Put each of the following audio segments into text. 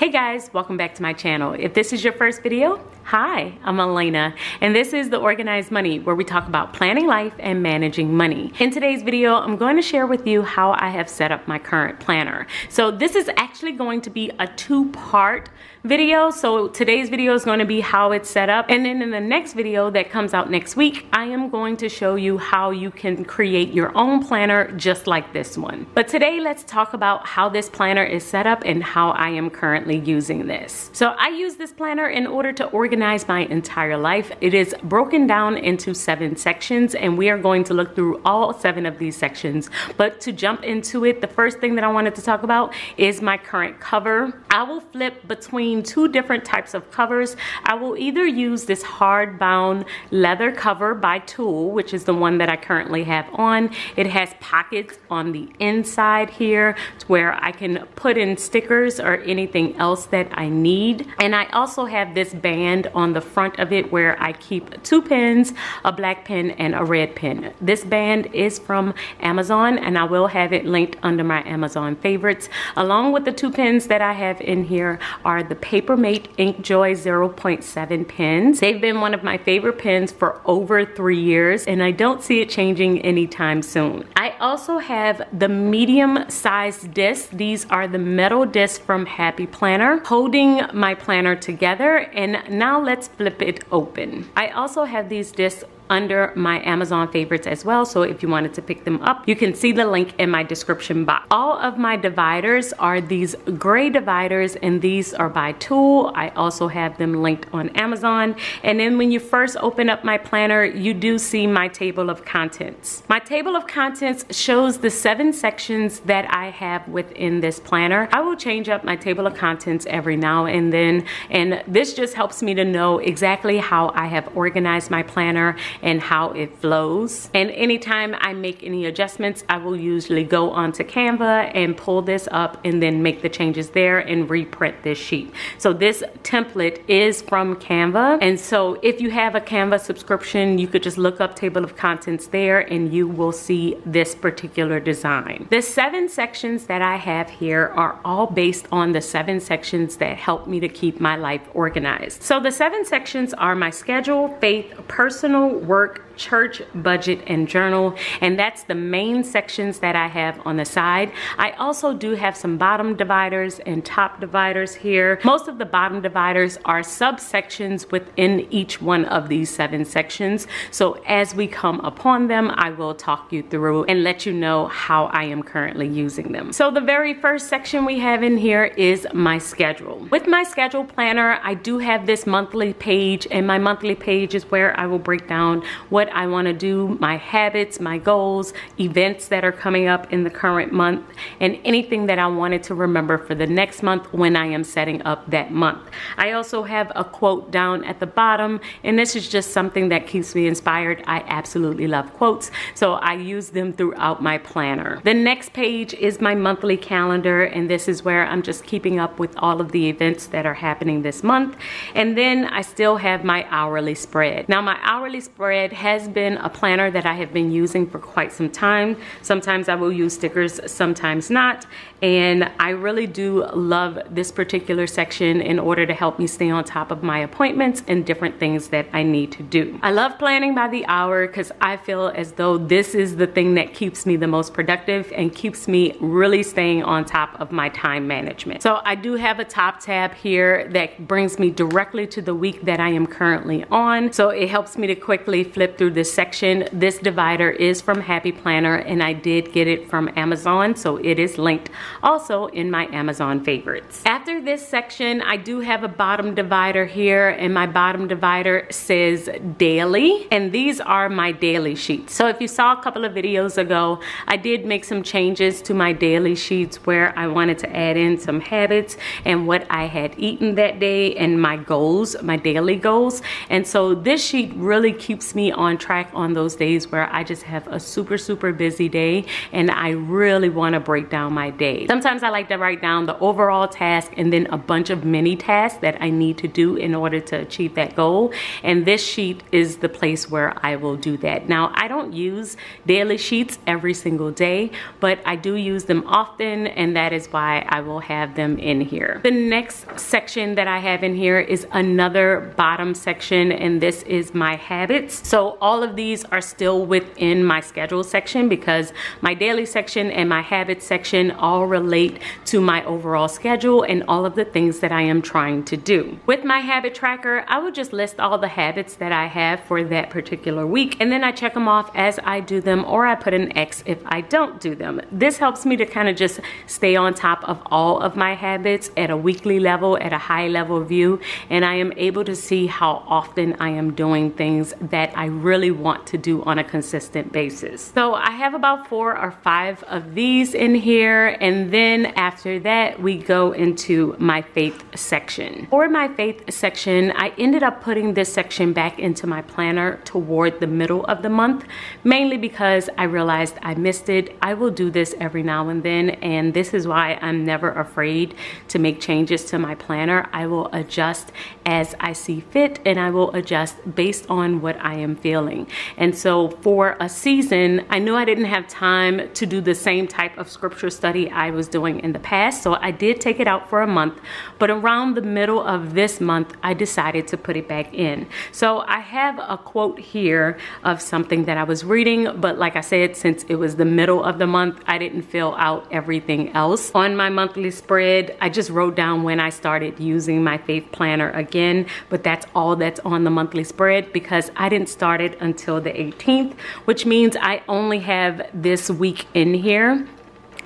Hey guys, welcome back to my channel. If this is your first video, hi, I'm Alaina, and this is The Organized Money, where we talk about planning life and managing money. In today's video, I'm going to share with you how I have set up my current planner. So this is actually going to be a two-part video. So today's video is going to be how it's set up, and then in the next video that comes out next week, I am going to show you how you can create your own planner just like this one. But today, let's talk about how this planner is set up and how I am currently using this. So I use this planner in order to organize my entire life. It is broken down into 7 sections, and we are going to look through all 7 of these sections. But to jump into it, the first thing that I wanted to talk about is my current cover. I will flip between 2 different types of covers. I will either use this hardbound leather cover by Tool, which is the one that I currently have on. It has pockets on the inside here to where I can put in stickers or anything else that I need. And I also have this band on the front of it where I keep 2 pens, a black pen and a red pen. This band is from Amazon, and I will have it linked under my Amazon favorites. Along with the 2 pens that I have in here are the Papermate Inkjoy 0.7 pens. They've been one of my favorite pens for over 3 years, and I don't see it changing anytime soon. I also have the medium-sized discs. These are the metal discs from Happy Planner, holding my planner together. And now let's flip it open. I also have these discs under my Amazon favorites as well, so if you wanted to pick them up, you can see the link in my description box. All of my dividers are these gray dividers, and these are by Tool. I also have them linked on Amazon. And then when you first open up my planner, you do see my table of contents. My table of contents shows the 7 sections that I have within this planner. I will change up my table of contents every now and then, and this just helps me to know exactly how I have organized my planner and how it flows. And anytime I make any adjustments, I will usually go onto Canva and pull this up and then make the changes there and reprint this sheet. So this template is from Canva, and so if you have a Canva subscription, you could just look up table of contents there and you will see this particular design. The 7 sections that I have here are all based on the 7 sections that help me to keep my life organized. So the 7 sections are my schedule, faith, personal, work, church, budget, and journal, and that's the main sections that I have on the side. I also do have some bottom dividers and top dividers here. Most of the bottom dividers are subsections within each one of these 7 sections, so as we come upon them, I will talk you through and let you know how I am currently using them. So the very first section we have in here is my schedule. With my schedule planner, I do have this monthly page, and my monthly page is where I will break down what I want to do, my habits, my goals, events that are coming up in the current month, and anything that I wanted to remember for the next month when I am setting up that month. I also have a quote down at the bottom, and this is just something that keeps me inspired. I absolutely love quotes, so I use them throughout my planner. The next page is my monthly calendar, and this is where I'm just keeping up with all of the events that are happening this month. And then I still have my hourly spread. Now my hourly spread has been a planner that I have been using for quite some time. Sometimes I will use stickers, sometimes not. And I really do love this particular section in order to help me stay on top of my appointments and different things that I need to do. I love planning by the hour because I feel as though this is the thing that keeps me the most productive and keeps me really staying on top of my time management. So I do have a top tab here that brings me directly to the week that I am currently on. So it helps me to quickly flip through this section. This divider is from Happy Planner, and I did get it from Amazon, so it is linked also in my Amazon favorites. After this section, I do have a bottom divider here, and my bottom divider says daily, and these are my daily sheets. So if you saw a couple of videos ago, I did make some changes to my daily sheets where I wanted to add in some habits and what I had eaten that day and my goals, my daily goals. And so this sheet really keeps me on on track on those days where I just have a super busy day and I really want to break down my day. Sometimes I like to write down the overall task and then a bunch of mini tasks that I need to do in order to achieve that goal. And this sheet is the place where I will do that. Now, I don't use daily sheets every single day, but I do use them often, and that is why I will have them in here. The next section that I have in here is another bottom section, and this is my habits. So all of these are still within my schedule section because my daily section and my habits section all relate to my overall schedule and all of the things that I am trying to do. With my habit tracker, I will just list all the habits that I have for that particular week, and then I check them off as I do them, or I put an X if I don't do them. This helps me to kind of just stay on top of all of my habits at a weekly level, at a high level view, and I am able to see how often I am doing things that I really want to do on a consistent basis. So I have about 4 or 5 of these in here, and then after that we go into my faith section. For my faith section, I ended up putting this section back into my planner toward the middle of the month, mainly because I realized I missed it. I will do this every now and then, and this is why I'm never afraid to make changes to my planner. I will adjust as I see fit, and I will adjust based on what I am feeling. And so for a season, I knew I didn't have time to do the same type of scripture study I was doing in the past, so I did take it out for a month, but around the middle of this month, I decided to put it back in. So I have a quote here of something that I was reading, but like I said, since it was the middle of the month, I didn't fill out everything else. On my monthly spread, I just wrote down when I started using my faith planner again, but that's all that's on the monthly spread because I didn't start it until the 18th, which means I only have this week in here.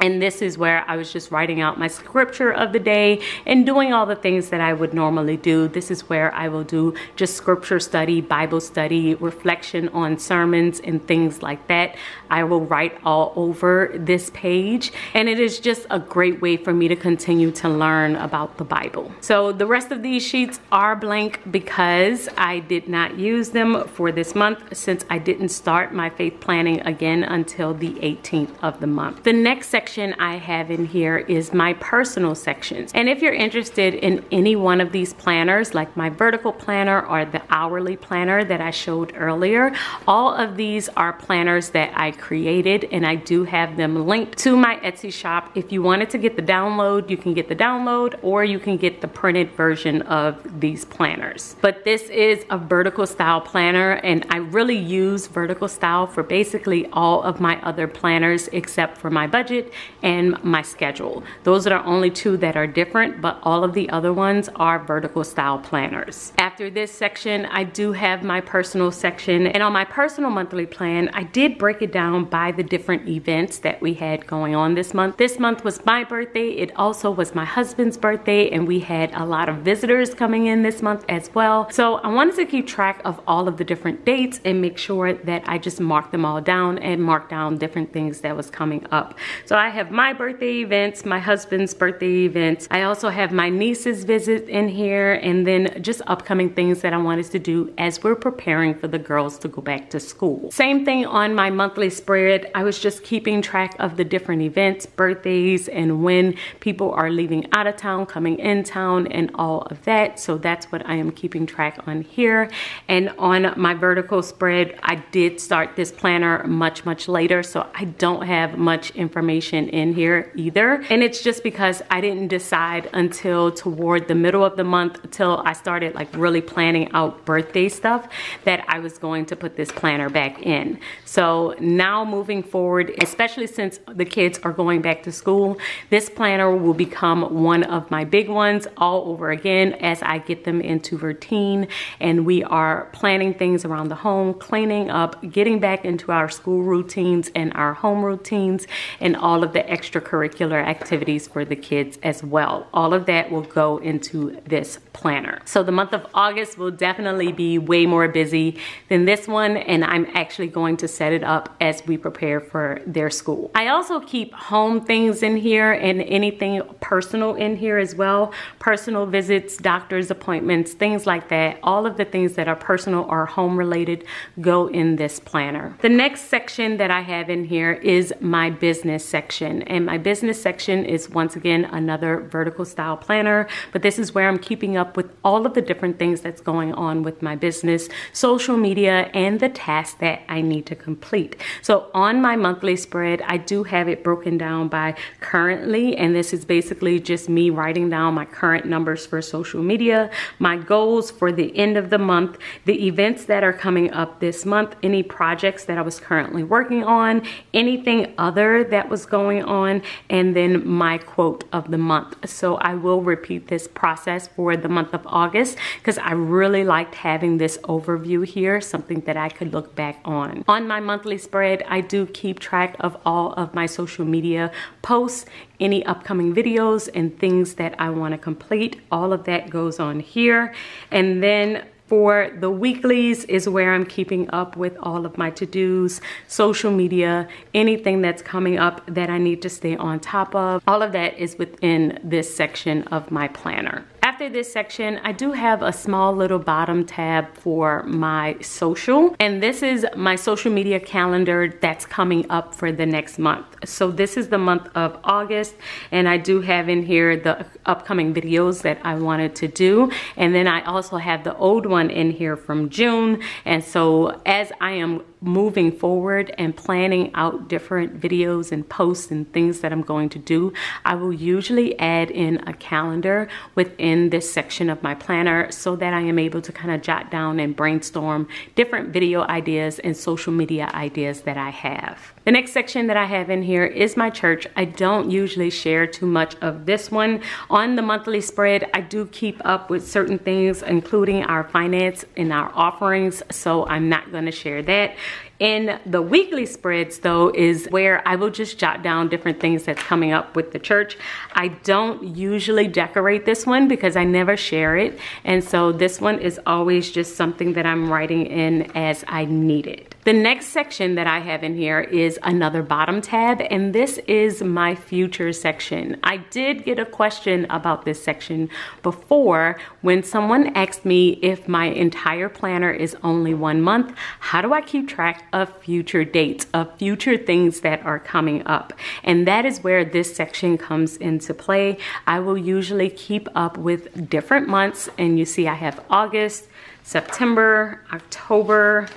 And this is where I was just writing out my scripture of the day and doing all the things that I would normally do. This is where I will do just scripture study, Bible study, reflection on sermons and things like that. I will write all over this page, and it is just a great way for me to continue to learn about the Bible. So the rest of these sheets are blank because I did not use them for this month since I didn't start my faith planning again until the 18th of the month. The next section I have in here is my personal sections. And if you're interested in any one of these planners, like my vertical planner or the hourly planner that I showed earlier, all of these are planners that I created, and I do have them linked to my Etsy shop. If you wanted to get the download, you can get the download, or you can get the printed version of these planners. But this is a vertical style planner, and I really use vertical style for basically all of my other planners except for my budget and my schedule. Those are the only 2 that are different, but all of the other ones are vertical style planners. After this section, I do have my personal section, and on my personal monthly plan, I did break it down by the different events that we had going on this month. This month was my birthday. It also was my husband's birthday, and we had a lot of visitors coming in this month as well. So I wanted to keep track of all of the different dates and make sure that I just marked them all down and marked down different things that was coming up. So I have my birthday events, my husband's birthday events. I also have my niece's visit in here, and then just upcoming things that I wanted to do as we're preparing for the girls to go back to school. Same thing on my monthly spread. I was just keeping track of the different events, birthdays, and when people are leaving out of town, coming in town, and all of that. So that's what I am keeping track on here. And on my vertical spread, I did start this planner much later, so I don't have much information in here either. And it's just because I didn't decide until toward the middle of the month, until I started like really planning out birthday stuff, that I was going to put this planner back in. So now moving forward, especially since the kids are going back to school, this planner will become one of my big ones all over again as I get them into routine, and we are planning things around the home, cleaning up, getting back into our school routines and our home routines, and all of the extracurricular activities for the kids as well. All of that will go into this planner. So the month of August will definitely be way more busy than this one, and I'm actually going to set it up as we prepare for their school. I also keep home things in here and anything personal in here as well. Personal visits, doctor's appointments, things like that. All of the things that are personal or home related go in this planner. The next section that I have in here is my business section, and my business section is once again another vertical style planner, but this is where I'm keeping up with all of the different things that's going on with my business, social media, and the tasks that I need to complete. So on my monthly spread, I do have it broken down by currently, and this is basically just me writing down my current numbers for social media, my goals for the end of the month, the events that are coming up this month, any projects that I was currently working on, anything other that was going on, and then my quote of the month. So I will repeat this process for the month of August because I really liked having this overview here, something that I could look back on. On my monthly spread, I do keep track of all of my social media posts, any upcoming videos and things that I want to complete. All of that goes on here. And then for the weeklies is where I'm keeping up with all of my to-dos, social media, anything that's coming up that I need to stay on top of. All of that is within this section of my planner. After this section, I do have a small little bottom tab for my social, and this is my social media calendar that's coming up for the next month. So this is the month of August, and I do have in here the upcoming videos that I wanted to do, and then I also have the old one in here from June. And so as I am moving forward and planning out different videos and posts and things that I'm going to do, I will usually add in a calendar within this section of my planner so that I am able to kind of jot down and brainstorm different video ideas and social media ideas that I have. The next section that I have in here is my church. I don't usually share too much of this one. On the monthly spread, I do keep up with certain things, including our finance and our offerings, so I'm not going to share that. In the weekly spreads, though, is where I will just jot down different things that's coming up with the church. I don't usually decorate this one because I never share it. And so this one is always just something that I'm writing in as I need it. The next section that I have in here is another bottom tab, and this is my future section. I did get a question about this section before when someone asked me if my entire planner is only 1 month, how do I keep track of future dates, of future things that are coming up? And that is where this section comes into play. I will usually keep up with different months, and you see I have August, September, October,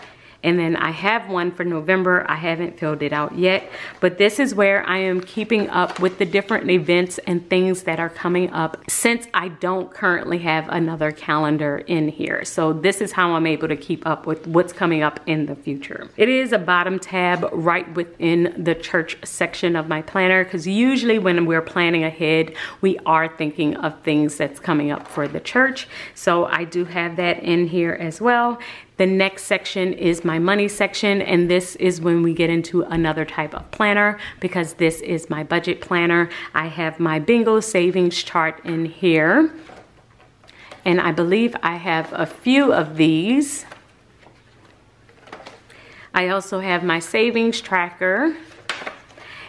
and then I have one for November. I haven't filled it out yet, but this is where I am keeping up with the different events and things that are coming up since I don't currently have another calendar in here. So this is how I'm able to keep up with what's coming up in the future. It is a bottom tab right within the church section of my planner, because usually when we're planning ahead, we are thinking of things that's coming up for the church. So I do have that in here as well. The next section is my money section, and this is when we get into another type of planner because this is my budget planner. I have my bingo savings chart in here, and I believe I have a few of these. I also have my savings tracker,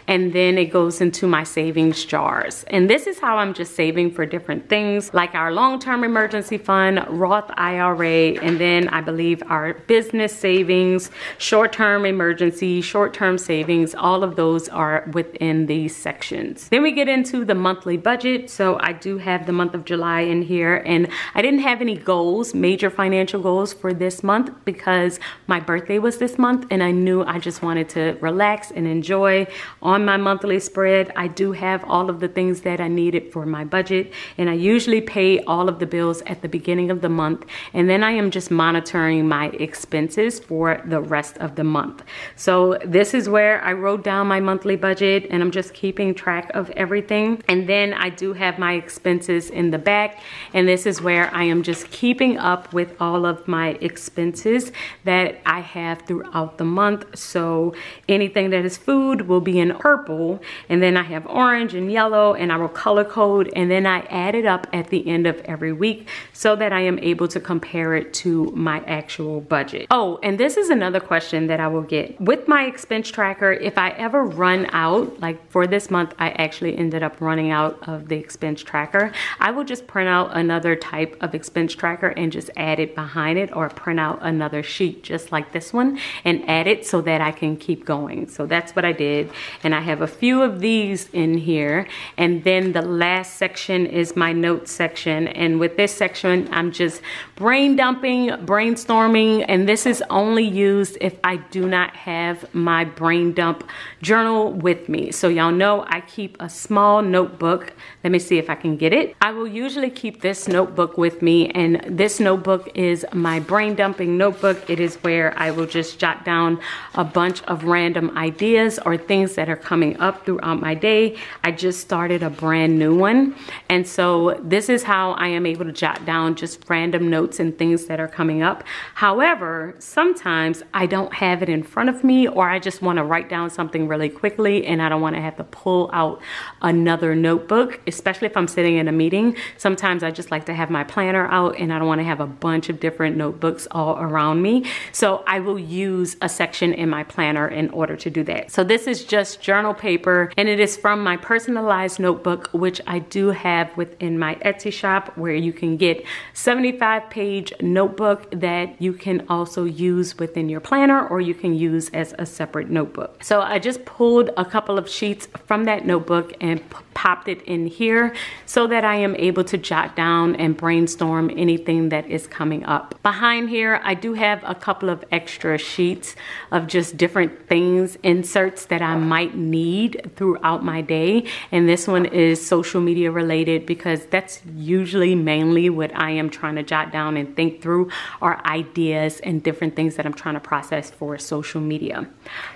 and then it goes into my savings jars. And this is how I'm just saving for different things like our long-term emergency fund, Roth IRA, and then I believe our business savings, short-term emergency, short-term savings, all of those are within these sections. Then we get into the monthly budget. So I do have the month of July in here, and I didn't have any goals, major financial goals for this month because my birthday was this month and I knew I just wanted to relax and enjoy. On my monthly spread, I do have all of the things that I needed for my budget, and I usually pay all of the bills at the beginning of the month, and then I am just monitoring my expenses for the rest of the month. So this is where I wrote down my monthly budget, and I'm just keeping track of everything. And then I do have my expenses in the back, and this is where I am just keeping up with all of my expenses that I have throughout the month. So anything that is food will be in purple, and then I have orange and yellow, and I will color code, and then I add it up at the end of every week so that I am able to compare it to my actual budget. Oh, and this is another question that I will get. With my expense tracker, if I ever run out, like for this month, I actually ended up running out of the expense tracker, I will just print out another type of expense tracker and just add it behind it, or print out another sheet just like this one and add it so that I can keep going. So that's what I did. And I have a few of these in here. And then the last section is my notes section. And with this section, I'm just brain dumping, brainstorming, and this is only used if I do not have my brain dump journal with me. So y'all know I keep a small notebook. Let me see if I can get it. I will usually keep this notebook with me, and this notebook is my brain dumping notebook. It is where I will just jot down a bunch of random ideas or things that are coming up throughout my day. I just started a brand new one, and so this is how I am able to jot down just random notes and things that are coming up. However, sometimes I don't have it in front of me, or I just want to write down something really quickly and I don't want to have to pull out another notebook, especially if I'm sitting in a meeting. Sometimes I just like to have my planner out and I don't want to have a bunch of different notebooks all around me. So I will use a section in my planner in order to do that. So this is just journal paper, and it is from my personalized notebook, which I do have within my Etsy shop, where you can get 75-page notebook that you can also use within your planner, or you can use as a separate notebook. So I just pulled a couple of sheets from that notebook and popped it in here so that I am able to jot down and brainstorm anything that is coming up. Behind here, I do have a couple of extra sheets of just different things, inserts that I might need throughout my day. And this one is social media related, because that's usually mainly what I am trying to jot down and think through, are ideas and different things that I'm trying to process for social media.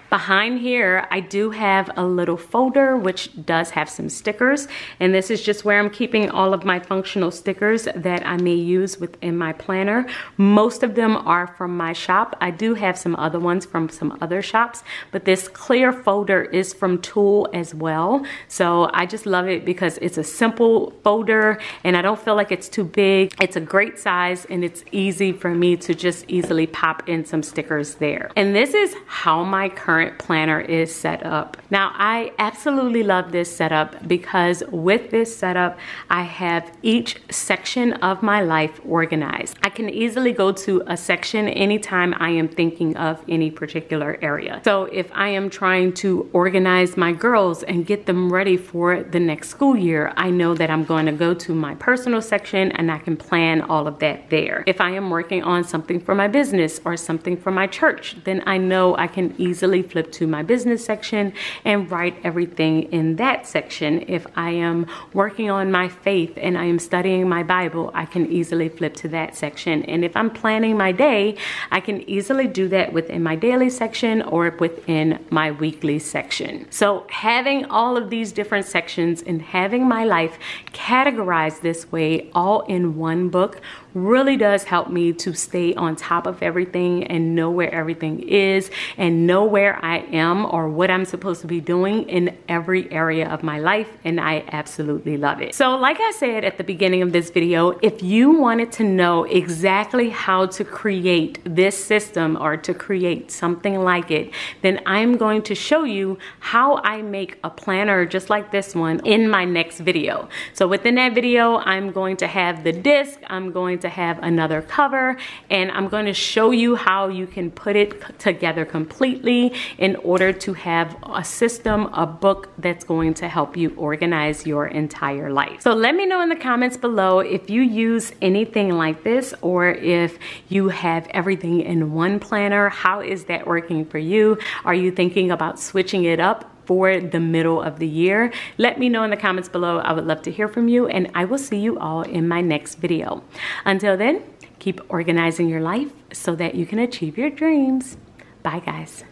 Behind here, I do have a little folder which does have some stickers, and this is just where I'm keeping all of my functional stickers that I may use within my planner. Most of them are from my shop. I do have some other ones from some other shops, but this clear folder is from Tool as well. So I just love it because it's a simple folder and I don't feel like it's too big. It's a great size and it's easy for me to just easily pop in some stickers there. And this is how my current planner is set up. Now, I absolutely love this setup because with this setup, I have each section of my life organized. I can easily go to a section anytime I am thinking of any particular area. So if I am trying to organize my girls and get them ready for the next school year, I know that I'm going to go to my personal section and I can plan all of that there. If I am working on something for my business or something for my church, then I know I can easily flip to my business section and write everything in that section. If I am working on my faith and I am studying my Bible, I can easily flip to that section. And if I'm planning my day, I can easily do that within my daily section or within my weekly section. So having all of these different sections and having my life categorized this way all in one book really does help me to stay on top of everything and know where everything is and know where I am or what I'm supposed to be doing in every area of my life, and I absolutely love it. So like I said at the beginning of this video, if you wanted to know exactly how to create this system or to create something like it, then I'm going to show you how I make a planner just like this one in my next video. So within that video, I'm going to have the disc, I'm going to have another cover, and I'm going to show you how you can put it together completely in order to have a system, a book that's going to help you organize your entire life. So let me know in the comments below if you use anything like this or if you have everything in one planner. How is that working for you? Are you thinking about switching it up for the middle of the year? Let me know in the comments below. I would love to hear from you, and I will see you all in my next video. Until then, keep organizing your life so that you can achieve your dreams. Bye, guys.